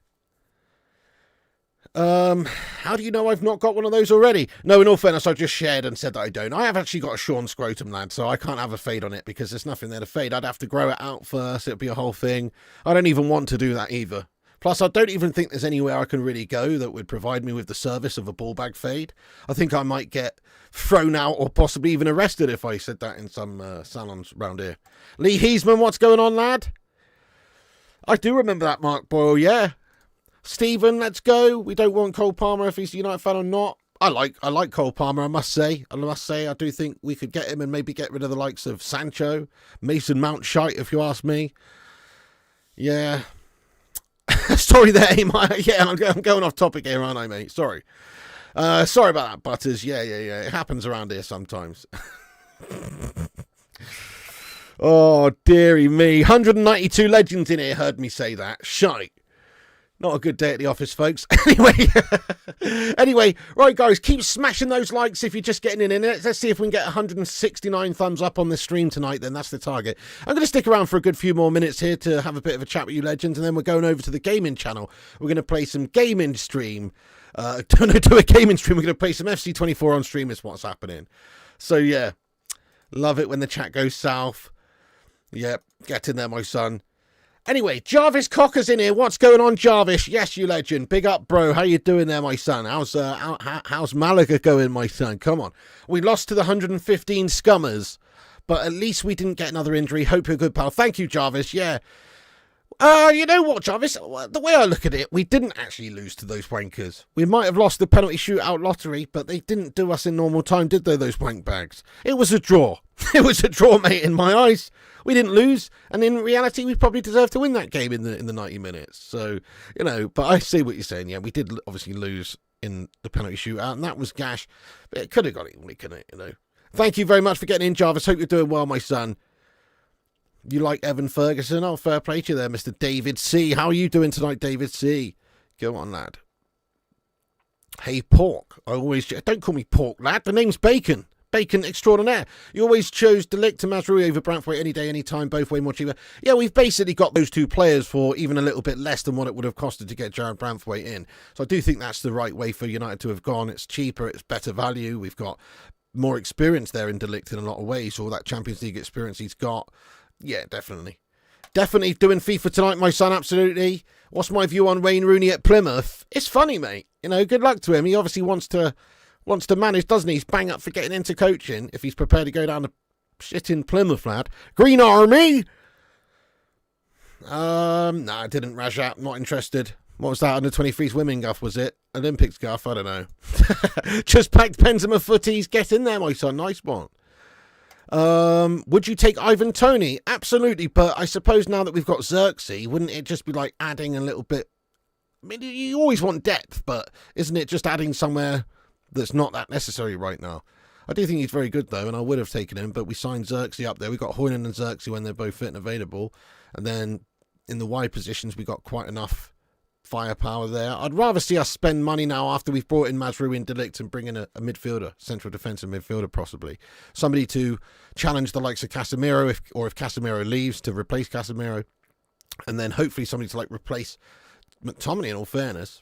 How do you know I've not got one of those already? No, in all fairness, I just shared and said that I don't. I have actually got a shorn scrotum, lad, so I can't have a fade on it because there's nothing there to fade. I'd have to grow it out first. It'd be a whole thing. I don't even want to do that either. Plus, I don't even think there's anywhere I can really go that would provide me with the service of a ball bag fade. I think I might get thrown out or possibly even arrested if I said that in some salons around here. Lee Heesman, what's going on, lad? I do remember that, Mark Boyle, yeah. Stephen, let's go. We don't want Cole Palmer if he's a United fan or not. I like Cole Palmer, I must say. I do think we could get him and maybe get rid of the likes of Sancho, Mason Mount shite, if you ask me. Yeah. Sorry there, yeah, I'm going off topic here, aren't I, mate? Sorry. Sorry about that, Butters. Yeah. It happens around here sometimes. Oh, dearie me. 192 legends in here heard me say that. Shite. Not a good day at the office, folks. Anyway, right, guys, keep smashing those likes if you're just getting in it. Let's see if we can get 169 thumbs up on the stream tonight, then. That's the target. I'm going to stick around for a good few more minutes here to have a bit of a chat with you legends, and then we're going over to the gaming channel. We're going to play some gaming stream. Don't do a gaming stream. We're going to play some FC24 on stream is what's happening. So, yeah, love it when the chat goes south. Yep, get in there, my son. Anyway, Jarvis Cocker's in here. What's going on, Jarvis? Yes, you legend. Big up, bro. How you doing there, my son? How's Malaga going, my son? Come on. We lost to the 115 Scummers, but at least we didn't get another injury. Hope you're good, pal. Thank you, Jarvis. Yeah. You know what, Jarvis? The way I look at it, we didn't actually lose to those wankers. We might have lost the penalty shootout lottery, but they didn't do us in normal time, did they, those wank bags? It was a draw. It was a draw, mate, in my eyes. We didn't lose, and in reality, we probably deserved to win that game in the 90 minutes. So, you know, but I see what you're saying. Yeah, we did obviously lose in the penalty shootout, and that was gash. But it could have got it, couldn't it, you know? Thank you very much for getting in, Jarvis. Hope you're doing well, my son. You like Evan Ferguson? Oh, fair play to you there, Mr. David C. How are you doing tonight, David C? Go on, lad. Hey, Pork. Don't call me Pork, lad. The name's Bacon. Bacon extraordinaire. You always chose De Ligt and Mazraoui over Branthwaite any day, any time, both way more cheaper. Yeah, we've basically got those two players for even a little bit less than what it would have costed to get Jared Branthwaite in. So I do think that's the right way for United to have gone. It's cheaper, it's better value. We've got more experience there in De Ligt in a lot of ways. All that Champions League experience he's got. Yeah, definitely. Definitely doing FIFA tonight, my son, absolutely. What's my view on Wayne Rooney at Plymouth? It's funny, mate. You know, good luck to him. He obviously wants to manage, doesn't he? He's bang up for getting into coaching if he's prepared to go down to shit in Plymouth, lad. Green Army! Nah, I didn't, Rajat. Not interested. What was that? Under 23s women guff, was it? Olympics guff? I don't know. Just packed Benzema footies. Get in there, my son. Nice one. Would you take Ivan Toney? Absolutely, but I suppose now that we've got Xerxes, wouldn't it just be like adding a little bit? I mean, you always want depth, but isn't it just adding somewhere that's not that necessary right now? I do think he's very good, though, and I would have taken him, but we signed Xerxes up there. We got Hoyland and Xerxes when they're both fit and available, and then in the wide positions, we got quite enough firepower there. I'd rather see us spend money now after we've brought in Mazraoui and De Ligt and bring in a midfielder, central defensive midfielder possibly. Somebody to challenge the likes of Casemiro, if Casemiro leaves, to replace Casemiro. And then hopefully somebody to replace McTominay, in all fairness.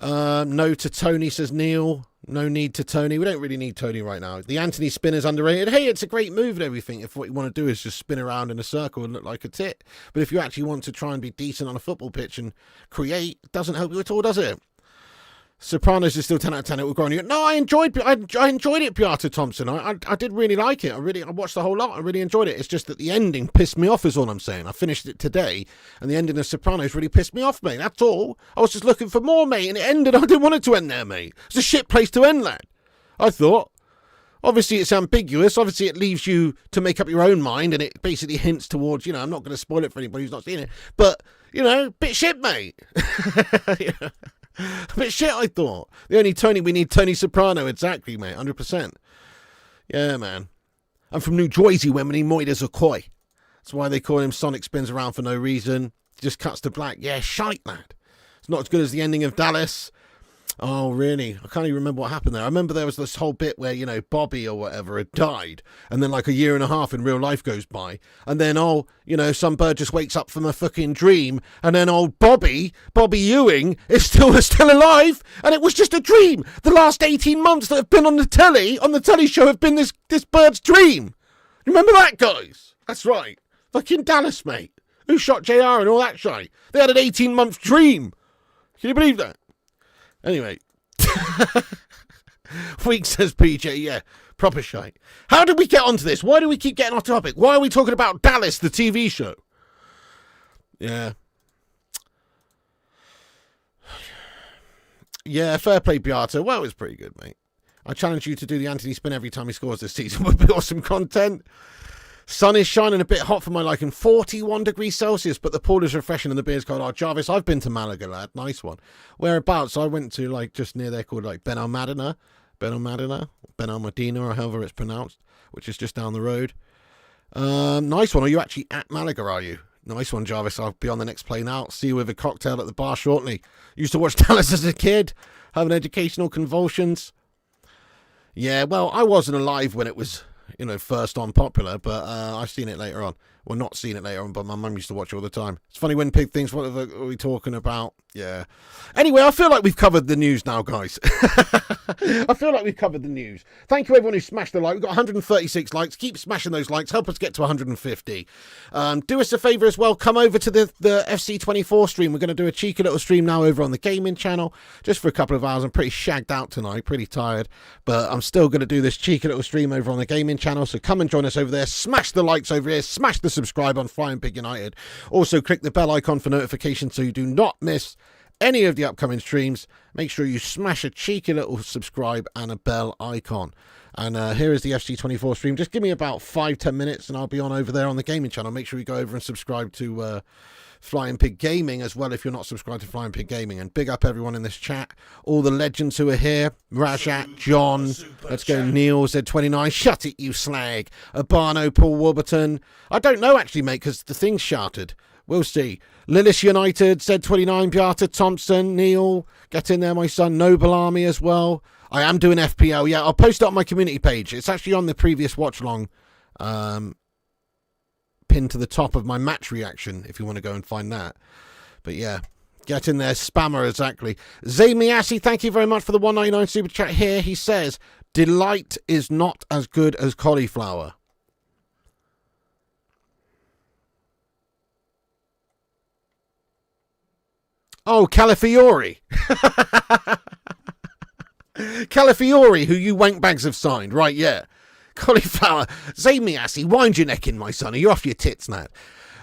No to Tony, says Neil. No need to Tony. We don't really need Tony right now. The Anthony spin is underrated. Hey, it's a great move and everything if what you want to do is just spin around in a circle and look like a tit. But if you actually want to try and be decent on a football pitch and create, it doesn't help you at all, does it? Sopranos is still 10 out of 10. It will grow on you. No, I enjoyed it, Piotr Thompson. I did really like it. I watched the whole lot. I really enjoyed it. It's just that the ending pissed me off is all I'm saying. I finished it today and the ending of Sopranos really pissed me off, mate. That's all. I was just looking for more, mate, and it ended. I didn't want it to end there, mate. It's a shit place to end, lad. I thought. Obviously, it's ambiguous. Obviously, it leaves you to make up your own mind, and it basically hints towards, I'm not going to spoil it for anybody who's not seen it. But, bit shit, mate. Yeah. A bit shit, I thought. The only Tony, we need Tony Soprano. Exactly, mate. 100%. Yeah, man. I'm from New Jersey, where many moiders are coy. That's why they call him Sonic Spins Around for no reason. Just cuts to black. Yeah, shite, lad. It's not as good as the ending of Dallas. Oh, really? I can't even remember what happened there. I remember there was this whole bit where, Bobby or whatever had died. And then a year and a half in real life goes by. And then, some bird just wakes up from a fucking dream. And then old Bobby Ewing, is still alive. And it was just a dream. The last 18 months that have been on the telly show have been this bird's dream. Remember that, guys? That's right. Fucking Dallas, mate. Who shot JR and all that shit? They had an 18-month dream. Can you believe that? Anyway, Week says PJ, yeah, proper shite. How did we get onto this? Why do we keep getting off topic? Why are we talking about Dallas, the TV show? Yeah. Yeah, fair play, Beata. Well, it was pretty good, mate. I challenge you to do the Anthony spin every time he scores this season. Would be awesome content. Sun is shining a bit hot for my liking. 41 degrees Celsius, but the pool is refreshing and the beer's cold. Oh, Jarvis, I've been to Malaga, lad. Nice one. Whereabouts? I went to, just near there called, Benalmadena, or however it's pronounced, which is just down the road. Nice one. Are you actually at Malaga, are you? Nice one, Jarvis. I'll be on the next plane out. See you with a cocktail at the bar shortly. Used to watch Dallas as a kid, having educational convulsions. Yeah, well, I wasn't alive when it was first on popular, but I've seen it later on. Well, not seen it later on, but my mum used to watch it all the time. It's funny when pig thinks, what are we talking about? Yeah. Anyway, I feel like we've covered the news now, guys. I feel like we've covered the news. Thank you, everyone who smashed the like. We've got 136 likes. Keep smashing those likes. Help us get to 150. Do us a favour as well. Come over to the FC24 stream. We're going to do a cheeky little stream now over on the gaming channel, just for a couple of hours. I'm pretty shagged out tonight, pretty tired, but I'm still going to do this cheeky little stream over on the gaming channel. So come and join us over there. Smash the likes over here. Smash the subscribe on Flying Pig United. Also, click the bell icon for notifications so you do not miss any of the upcoming streams. Make sure you smash a cheeky little subscribe and a bell icon. And here is the FC24 stream. Just give me about 5-10 minutes and I'll be on over there on the gaming channel. Make sure you go over and subscribe to Flying Pig Gaming as well if you're not subscribed to Flying Pig Gaming. And big up everyone in this chat, all the legends who are here. Rajat, John, let's go, Neil, Z29, shut it you slag, Abano, Paul Warburton. I don't know actually, mate, because the thing's shattered. We'll see. Lillis United, Z29, Beata Thompson, Neil, get in there, my son. Noble Army as well. I am doing FPL. Yeah, I'll post it on my community page. It's actually on the previous watch long pinned to the top of my match reaction if you want to go and find that. But yeah, get in there, spammer, exactly. Zamiasi, thank you very much for the 199 super chat here. He says, De Ligt is not as good as cauliflower. Oh, Calafiori. Calafiori, who you wankbags have signed. Right, yeah. Cauliflower. Zamiasi, wind your neck in, my son. Are you off your tits now?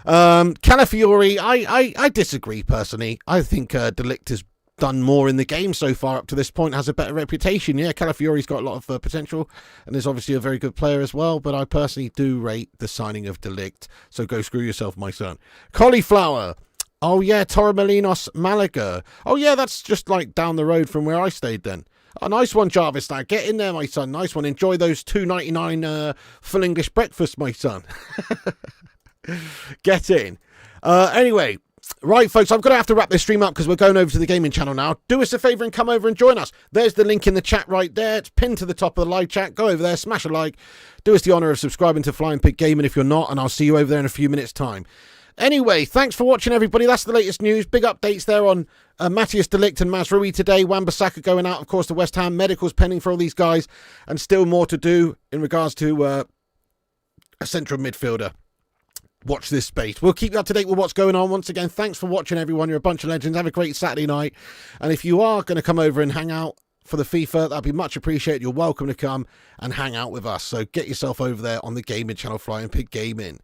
Calafiori, I disagree personally. I think De Ligt has done more in the game so far up to this point, has a better reputation. Yeah, Calafiori's got a lot of potential and is obviously a very good player as well, but I personally do rate the signing of De Ligt. So go screw yourself, my son. Cauliflower. Oh yeah, Torremolinos, Malaga. Oh yeah, that's just like down the road from where I stayed then. Oh, nice one, Jarvis. Now get in there, my son. Nice one. Enjoy those $2.99 full English breakfast, my son. Get in. Anyway, right, folks, I'm going to have to wrap this stream up because we're going over to the gaming channel now. Do us a favour and come over and join us. There's the link in the chat right there. It's pinned to the top of the live chat. Go over there, smash a like. Do us the honour of subscribing to Flying Pig Gaming if you're not, and I'll see you over there in a few minutes' time. Anyway, thanks for watching, everybody. That's the latest news. Big updates there on Matthijs de Ligt and Mazraoui today. Wan-Bissaka going out, of course, to West Ham. Medicals pending for all these guys. And still more to do in regards to a central midfielder. Watch this space. We'll keep you up to date with what's going on. Once again, thanks for watching, everyone. You're a bunch of legends. Have a great Saturday night. And if you are going to come over and hang out for the FIFA, that'd be much appreciated. You're welcome to come and hang out with us. So get yourself over there on the gaming channel, Flying Pig Gaming.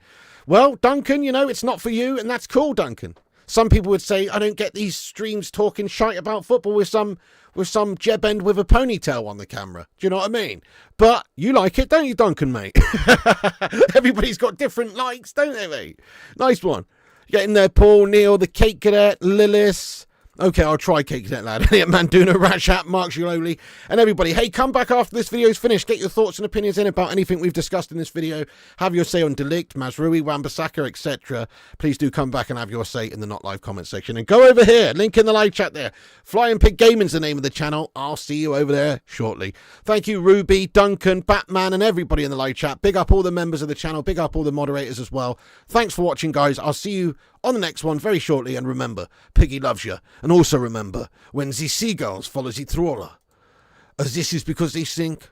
Well, Duncan, you know, it's not for you, and that's cool, Duncan. Some people would say, I don't get these streams talking shite about football with some jebend with a ponytail on the camera. Do you know what I mean? But you like it, don't you, Duncan, mate? Everybody's got different likes, don't they, mate? Nice one. Get in there, Paul, Neil, the Cake Cadet, Lillis. Okay, I'll try Cake Cadet, lad. Manduna, Rashat, Mark Shiloli, and everybody. Hey, come back after this video's finished. Get your thoughts and opinions in about anything we've discussed in this video. Have your say on De Ligt, Mazraoui, Wan-Bissaka, etc. Please do come back and have your say in the not live comment section. And go over here, link in the live chat there. Flying Pig Gaming's the name of the channel. I'll see you over there shortly. Thank you, Ruby, Duncan, Batman, and everybody in the live chat. Big up all the members of the channel. Big up all the moderators as well. Thanks for watching, guys. I'll see you on the next one very shortly, and remember, Piggy loves you. And also remember, when the seagulls follow the trawler, as this is because they think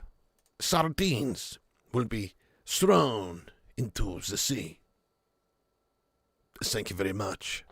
sardines will be thrown into the sea. Thank you very much.